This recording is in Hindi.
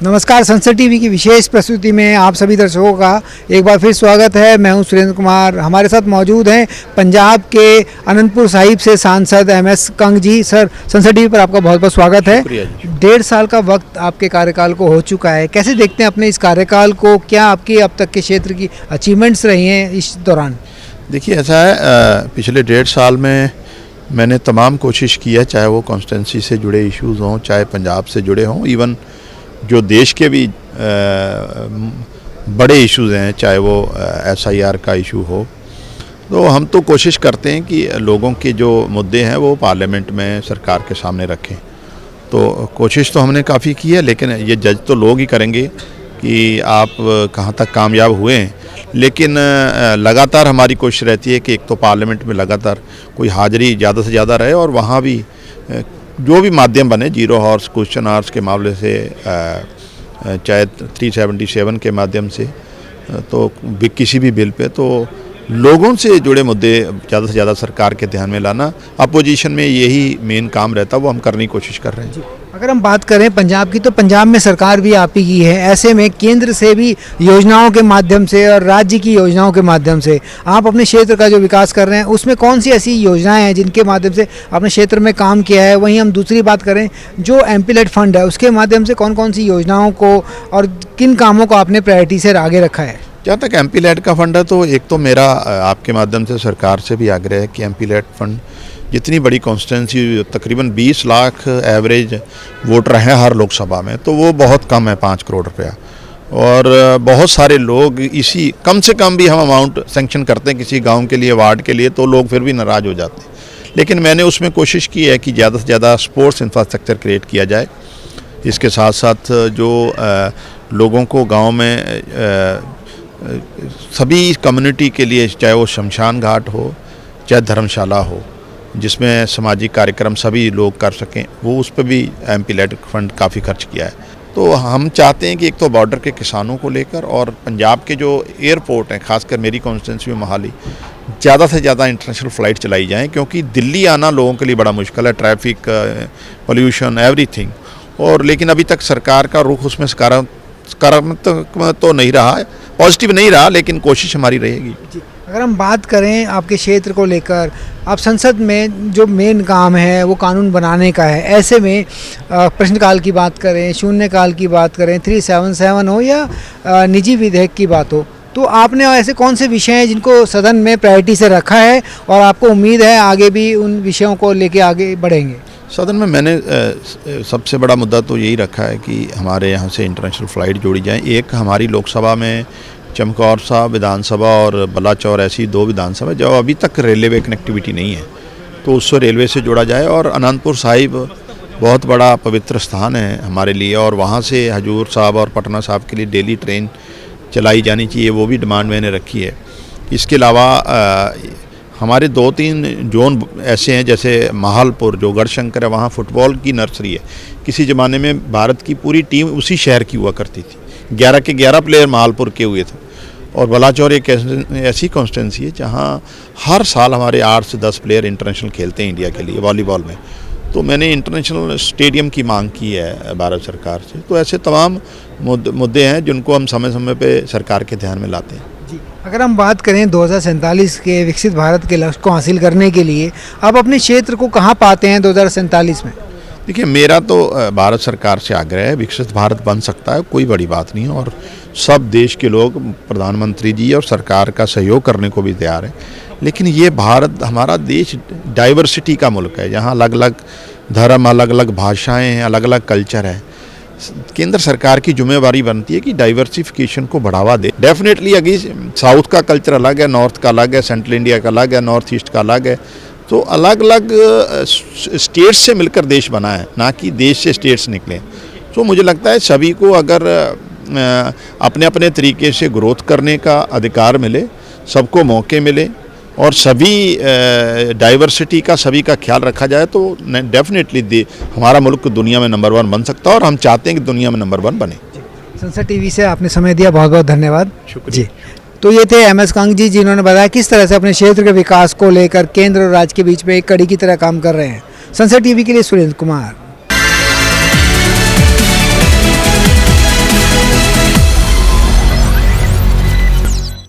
नमस्कार, संसद टीवी की विशेष प्रस्तुति में आप सभी दर्शकों का एक बार फिर स्वागत है। मैं हूं सुरेंद्र कुमार। हमारे साथ मौजूद हैं पंजाब के अनंतपुर साहिब से सांसद MS कंग जी। सर, संसद टीवी पर आपका बहुत बहुत स्वागत है। 1.5 साल का वक्त आपके कार्यकाल को हो चुका है, कैसे देखते हैं अपने इस कार्यकाल को? क्या आपकी अब तक के क्षेत्र की अचीवमेंट्स रही हैं इस दौरान? देखिए, ऐसा है, पिछले 1.5 साल में मैंने तमाम कोशिश की है, चाहे वो कॉन्स्टिट्यूंसी से जुड़े इश्यूज़ हों, चाहे पंजाब से जुड़े हों, इवन जो देश के भी बड़े इश्यूज़ हैं, चाहे वो SIR का इशू हो, तो हम तो कोशिश करते हैं कि लोगों के जो मुद्दे हैं वो पार्लियामेंट में सरकार के सामने रखें। तो कोशिश तो हमने काफ़ी की है, लेकिन ये जज तो लोग ही करेंगे कि आप कहाँ तक कामयाब हुए हैं। लेकिन लगातार हमारी कोशिश रहती है कि एक तो पार्लियामेंट में लगातार कोई हाज़िरी ज़्यादा से ज़्यादा रहे, और वहाँ भी जो भी माध्यम बने, 0 हॉर्स क्वेश्चन आवर्स के मामले से, चाहे 377 के माध्यम से, तो किसी भी बिल पे, तो लोगों से जुड़े मुद्दे ज़्यादा से ज़्यादा सरकार के ध्यान में लाना, अपोजिशन में यही मेन काम रहता है, वो हम करने की कोशिश कर रहे हैं। अगर हम बात करें पंजाब की, तो पंजाब में सरकार भी आप ही की है। ऐसे में केंद्र से भी योजनाओं के माध्यम से और राज्य की योजनाओं के माध्यम से आप अपने क्षेत्र का जो विकास कर रहे हैं, उसमें कौन सी ऐसी योजनाएं हैं जिनके माध्यम से अपने क्षेत्र में काम किया है? वहीं हम दूसरी बात करें, जो MP-led फंड है, उसके माध्यम से कौन कौन सी योजनाओं को और किन कामों को आपने प्रायोरिटी से आगे रखा है? जहाँ तक MP-led का फंड है, तो एक तो मेरा आपके माध्यम से सरकार से भी आग्रह है कि MP-led फंड, जितनी बड़ी कॉन्स्टिट्यूंसी, तकरीबन 20 लाख एवरेज वोटर हैं हर लोकसभा में, तो वो बहुत कम है 5 करोड़ रुपया। और बहुत सारे लोग इसी कम से कम भी हम अमाउंट सेंक्शन करते हैं किसी गांव के लिए, वार्ड के लिए, तो लोग फिर भी नाराज़ हो जाते हैं। लेकिन मैंने उसमें कोशिश की है कि ज़्यादा से ज़्यादा स्पोर्ट्स इंफ्रास्ट्रक्चर क्रिएट किया जाए। इसके साथ साथ जो लोगों को गाँव में सभी कम्युनिटी के लिए, चाहे वो शमशान घाट हो, चाहे धर्मशाला हो, जिसमें सामाजिक कार्यक्रम सभी लोग कर सकें, वो उस पर भी MP-led फंड काफ़ी खर्च किया है। तो हम चाहते हैं कि एक तो बॉर्डर के किसानों को लेकर, और पंजाब के जो एयरपोर्ट हैं, खासकर मेरी कॉन्स्टिट्यूंसी में मोहाली, ज़्यादा से ज़्यादा इंटरनेशनल फ़्लाइट चलाई जाएँ, क्योंकि दिल्ली आना लोगों के लिए बड़ा मुश्किल है, ट्रैफिक, पोल्यूशन, एवरीथिंग। और लेकिन अभी तक सरकार का रुख उसमें सकारात्मक तो नहीं रहा है, पॉजिटिव नहीं रहा, लेकिन कोशिश हमारी रहेगी। अगर हम बात करें आपके क्षेत्र को लेकर, आप संसद में जो मेन काम है वो कानून बनाने का है। ऐसे में प्रश्नकाल की बात करें, शून्यकाल की बात करें, 377 हो या निजी विधेयक की बात हो, तो आपने ऐसे कौन से विषय हैं जिनको सदन में प्रायोरिटी से रखा है और आपको उम्मीद है आगे भी उन विषयों को लेके आगे बढ़ेंगे? सदन में मैंने सबसे बड़ा मुद्दा तो यही रखा है कि हमारे यहाँ से इंटरनेशनल फ़्लाइट जोड़ी जाएँ। एक हमारी लोकसभा में चमकौर साहब विधानसभा और बलाचौर, ऐसी 2 विधानसभा जो अभी तक रेलवे कनेक्टिविटी नहीं है, तो उससे रेलवे से जोड़ा जाए। और अनंतपुर साहिब बहुत बड़ा पवित्र स्थान है हमारे लिए, और वहाँ से हजूर साहब और पटना साहब के लिए डेली ट्रेन चलाई जानी चाहिए, वो भी डिमांड मैंने रखी है। इसके अलावा हमारे 2-3 जोन ऐसे हैं, जैसे महालपुर जो गढ़शंकर है, वहाँ फुटबॉल की नर्सरी है। किसी ज़माने में भारत की पूरी टीम उसी शहर की हुआ करती थी, 11 के 11 प्लेयर महालपुर के हुए थे। और बलाचौर एक ऐसी कॉन्स्टिट्यूंसी है जहाँ हर साल हमारे 8 से 10 प्लेयर इंटरनेशनल खेलते हैं इंडिया के लिए वॉलीबॉल में। तो मैंने इंटरनेशनल स्टेडियम की मांग की है भारत सरकार से। तो ऐसे तमाम मुद्दे हैं जिनको हम समय समय पे सरकार के ध्यान में लाते हैं। जी, अगर हम बात करें 2047 के विकसित भारत के लक्ष्य को हासिल करने के लिए आप अपने क्षेत्र को कहाँ पाते हैं 2047 में? देखिए, मेरा तो भारत सरकार से आग्रह है, विकसित भारत बन सकता है, कोई बड़ी बात नहीं है, और सब देश के लोग प्रधानमंत्री जी और सरकार का सहयोग करने को भी तैयार है। लेकिन ये भारत, हमारा देश डाइवर्सिटी का मुल्क है, जहाँ अलग अलग धर्म, अलग अलग भाषाएं हैं, अलग अलग कल्चर है। केंद्र सरकार की जिम्मेवारी बनती है कि डाइवर्सिफिकेशन को बढ़ावा दे। डेफिनेटली अभी साउथ का कल्चर अलग है, नॉर्थ का अलग है, सेंट्रल इंडिया का अलग है, नॉर्थ ईस्ट का अलग है, तो अलग अलग स्टेट्स से मिलकर देश बना है, ना कि देश से स्टेट्स निकले। तो मुझे लगता है सभी को अगर अपने अपने तरीके से ग्रोथ करने का अधिकार मिले, सबको मौके मिले, और सभी डाइवर्सिटी का, सभी का ख्याल रखा जाए, तो डेफिनेटली हमारा मुल्क दुनिया में नंबर 1 बन सकता है, और हम चाहते हैं कि दुनिया में नंबर 1 बने। संसद टीवी से आपने समय दिया, बहुत बहुत धन्यवाद। शुक्रिया जी। तो ये थे MS कंग जी, जिन्होंने बताया किस तरह से अपने क्षेत्र के विकास को लेकर केंद्र और राज्य के बीच में एक कड़ी की तरह काम कर रहे हैं। संसद टीवी के लिए सुरेंद्र कुमार।